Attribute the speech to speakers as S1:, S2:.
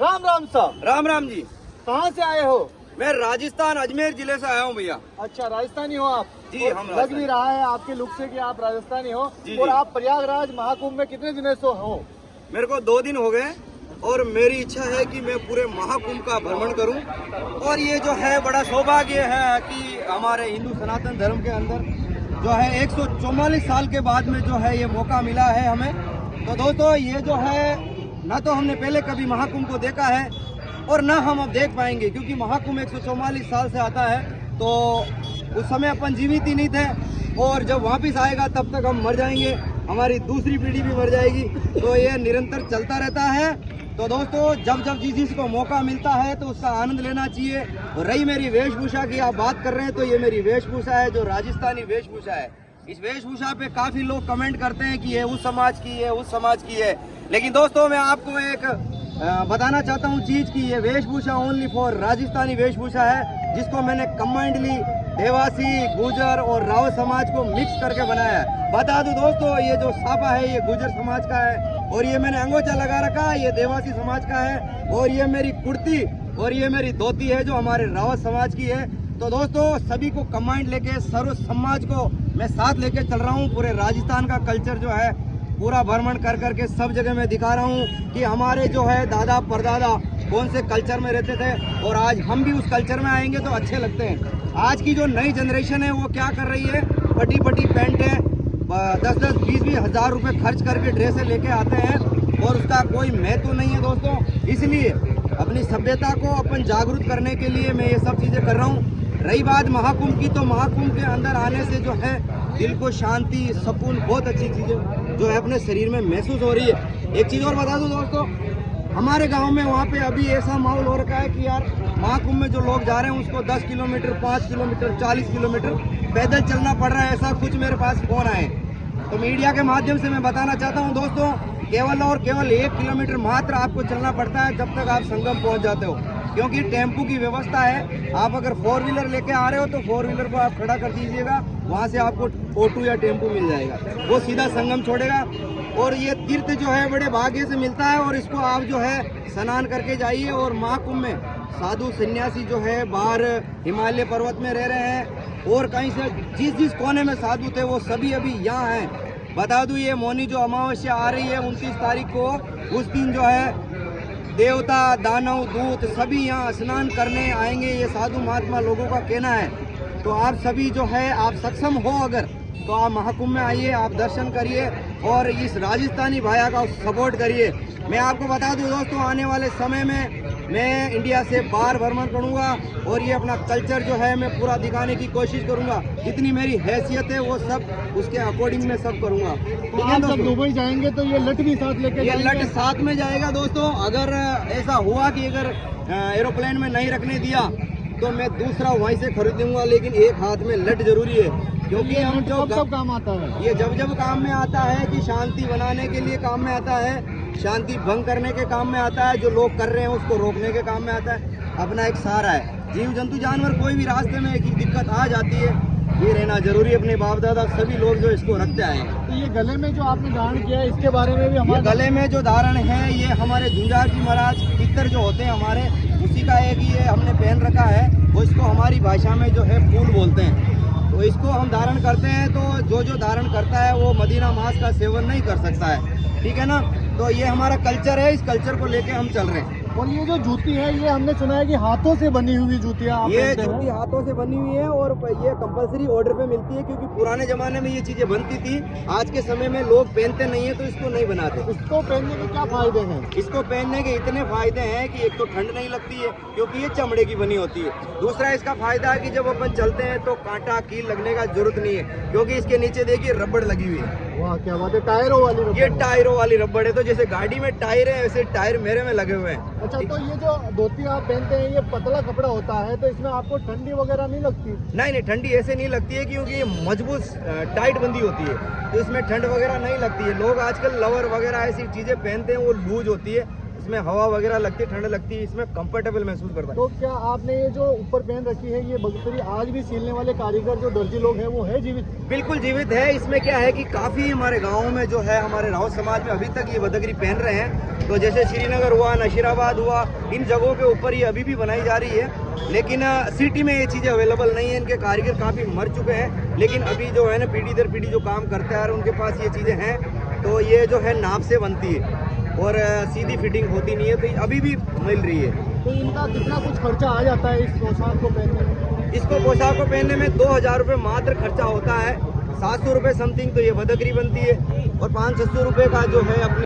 S1: राम राम साहब।
S2: राम राम जी।
S1: कहाँ से आए हो?
S2: मैं राजस्थान अजमेर जिले से आया हूँ भैया।
S1: अच्छा, राजस्थानी हो आप?
S2: जी, हम
S1: लग
S2: राजस्थानी।
S1: भी रहा है आपके लुक से कि आप राजस्थानी हो।
S2: जी,
S1: और
S2: जी।
S1: आप प्रयागराज महाकुंभ में कितने दिनों से हो?
S2: मेरे को 2 दिन हो गए और मेरी इच्छा है कि मैं पूरे महाकुंभ का भ्रमण करूं। और ये जो है बड़ा सौभाग्य है कि हमारे हिंदू सनातन धर्म के अंदर जो है 144 साल के बाद में जो है ये मौका मिला है हमें। तो दोस्तों ये जो है ना तो हमने पहले कभी महाकुंभ को देखा है और ना हम अब देख पाएंगे, क्योंकि महाकुंभ 144 साल से आता है। तो उस समय अपन जीवित ही नहीं थे और जब वापस आएगा तब तक हम मर जाएंगे, हमारी दूसरी पीढ़ी भी मर जाएगी। तो ये निरंतर चलता रहता है। तो दोस्तों जब जब जिस को मौका मिलता है तो उसका आनंद लेना चाहिए। और रही मेरी वेशभूषा की आप बात कर रहे हैं, तो ये मेरी वेशभूषा है जो राजस्थानी वेशभूषा है। इस वेशभूषा पे काफी लोग कमेंट करते हैं कि ये उस समाज की है, उस समाज की है। लेकिन दोस्तों मैं आपको एक बताना चाहता हूँ चीज की ये वेशभूषा ओनली फॉर राजस्थानी वेशभूषा है, जिसको मैंने कंबाइंडली देवासी, गुजर और रावत समाज को मिक्स करके बनाया है। बता दूं दोस्तों ये जो साफा है ये गुजर समाज का है और ये मैंने अंगोछा लगा रखा है ये देवासी समाज का है और ये मेरी कुर्ती और ये मेरी धोती है जो हमारे रावत समाज की है। तो दोस्तों सभी को कंबाइंड लेके सर्व समाज को मैं साथ लेके चल रहा हूँ। पूरे राजस्थान का कल्चर जो है पूरा भ्रमण कर करके सब जगह मैं दिखा रहा हूँ कि हमारे जो है दादा परदादा कौन से कल्चर में रहते थे और आज हम भी उस कल्चर में आएंगे तो अच्छे लगते हैं। आज की जो नई जनरेशन है वो क्या कर रही है, बड़ी बड़ी पैंट है, 10-10, 20-20 हज़ार रुपये खर्च करके ड्रेसें लेके आते हैं और उसका कोई महत्व नहीं है दोस्तों। इसलिए अपनी सभ्यता को अपन जागरूक करने के लिए मैं ये सब चीज़ें कर रहा हूँ। रही बात महाकुंभ की, तो महाकुंभ के अंदर आने से जो है दिल को शांति, सुकून, बहुत अच्छी चीज़ें जो है अपने शरीर में महसूस हो रही है। एक चीज़ और बता दूं दोस्तों, हमारे गांव में वहाँ पे अभी ऐसा माहौल हो रखा है कि यार महाकुंभ में जो लोग जा रहे हैं उसको 10 किलोमीटर, 5 किलोमीटर, 40 किलोमीटर पैदल चलना पड़ रहा है। ऐसा कुछ मेरे पास फोन आए। तो मीडिया के माध्यम से मैं बताना चाहता हूँ दोस्तों, केवल और केवल 1 किलोमीटर मात्र आपको चलना पड़ता है जब तक आप संगम पहुँच जाते हो, क्योंकि टेम्पू की व्यवस्था है। आप अगर 4 व्हीलर लेके आ रहे हो तो 4 व्हीलर को आप खड़ा कर दीजिएगा, वहाँ से आपको ऑटो या टेम्पू मिल जाएगा, वो सीधा संगम छोड़ेगा। और ये तीर्थ जो है बड़े भाग्य से मिलता है और इसको आप जो है स्नान करके जाइए। और महाकुंभ में साधु सन्यासी जो है बाहर हिमालय पर्वत में रह रहे हैं और कहीं से जिस कोने में साधु थे वो सभी अभी यहाँ हैं। बता दूँ ये मौनी जो अमावस्या आ रही है 29 तारीख को, उस दिन जो है देवता, दानव, दूत सभी यहाँ स्नान करने आएंगे, ये साधु महात्मा लोगों का कहना है। तो आप सभी जो है आप सक्षम हो अगर तो आप महाकुंभ में आइए, आप दर्शन करिए और इस राजस्थानी भाया का सपोर्ट करिए। मैं आपको बता दूं दोस्तों आने वाले समय में मैं इंडिया से बाहर भ्रमण करूंगा और ये अपना कल्चर जो है मैं पूरा दिखाने की कोशिश करूंगा। जितनी मेरी हैसियत है वो सब उसके अकॉर्डिंग मैं सब करूंगा। ठीक है,
S1: जब दुबई जाएंगे तो ये लट भी साथ लेके
S2: ये लट साथ में जाएगा दोस्तों। अगर ऐसा हुआ कि अगर एरोप्लेन में नहीं रखने दिया तो मैं दूसरा वहीं से खरीदूंगा, लेकिन एक हाथ में लट जरूरी है, क्योंकि हम जो
S1: काम आता है
S2: ये जब काम में आता है कि शांति बनाने के लिए काम में आता है, शांति भंग करने के काम में आता है, जो लोग कर रहे हैं उसको रोकने के काम में आता है। अपना एक सहारा है। जीव जंतु जानवर कोई भी रास्ते में एक दिक्कत आ जाती है, ये रहना जरूरी है। अपने बाप दादा सभी लोग जो इसको रखते आए हैं।
S1: तो ये गले में जो आपने धारण किया है इसके बारे में भी हमारे
S2: गले में जो धारण है ये हमारे झुंझार जी महाराज पितर जो होते हैं हमारे, उसी का एक ये हमने पहन रखा है। वो इसको हमारी भाषा में जो है फूल बोलते हैं। तो इसको हम धारण करते हैं, तो जो धारण करता है वो मदीना मांस का सेवन नहीं कर सकता है। ठीक है ना। तो ये हमारा कल्चर है, इस कल्चर को लेके हम चल रहे हैं।
S1: और ये जो जूती है ये हमने सुना है कि हाथों से बनी हुई जूतियाँ
S2: ये जूती हाथों से बनी हुई है और ये कंपलसरी ऑर्डर पे मिलती है, क्योंकि पुराने जमाने में ये चीजें बनती थी। आज के समय में लोग पहनते नहीं है तो इसको नहीं बनाते।
S1: इसको पहनने के क्या फायदे हैं?
S2: इसको पहनने के इतने फायदे हैं कि एक तो ठंड नहीं लगती है क्योंकि ये चमड़े की बनी होती है। दूसरा इसका फायदा है कि जब अपन चलते हैं तो कांटा कील लगने का जरूरत नहीं है, क्योंकि इसके नीचे देखिए रबड़ लगी हुई है।
S1: वाह क्या बात है, टायरों वाली रबड़।
S2: ये टायरों वाली रबड़ है। तो जैसे गाड़ी में टायर है वैसे टायर मेरे में लगे हुए हैं।
S1: अच्छा, तो ये जो धोती आप पहनते हैं ये पतला कपड़ा होता है, तो इसमें आपको ठंडी वगैरह नहीं लगती?
S2: नहीं, ठंडी ऐसे नहीं लगती है क्योंकि ये मजबूत टाइट बंदी होती है, तो इसमें ठंड वगैरह नहीं लगती है। लोग आजकल लवर वगैरह ऐसी चीजें पहनते हैं वो लूज होती है, इसमें हवा वगैरह लगती है, ठंड लगती है, इसमें कंफर्टेबल महसूस करता है।
S1: तो क्या आपने ये जो ऊपर पहन रखी है ये बगसरी आज भी सीलने वाले कारीगर जो दर्जी लोग हैं वो है जीवित?
S2: बिल्कुल जीवित है। इसमें क्या है कि काफ़ी हमारे गाँव में जो है, हमारे राउत समाज में अभी तक ये बदगरी पहन रहे हैं। तो जैसे श्रीनगर हुआ, नशीराबाद हुआ, इन जगहों के ऊपर ये अभी भी बनाई जा रही है। लेकिन सिटी में ये चीज़ें अवेलेबल नहीं है, इनके कारीगर काफ़ी मर चुके हैं। लेकिन अभी जो है ना, पीढ़ी दर पीढ़ी जो काम करते हैं उनके पास ये चीज़ें हैं। तो ये जो है नाप से बनती है और सीधी फिटिंग होती नहीं है, तो ये अभी भी मिल रही है।
S1: तो इनका कितना कुछ खर्चा आ जाता है इस पोशाक को पहनने में?
S2: इसको पोशाक को पहनने में 2000 रुपये मात्र खर्चा होता है। 700 रुपये समथिंग तो ये बदगरी बनती है और 500-600 रुपये का जो है अपनी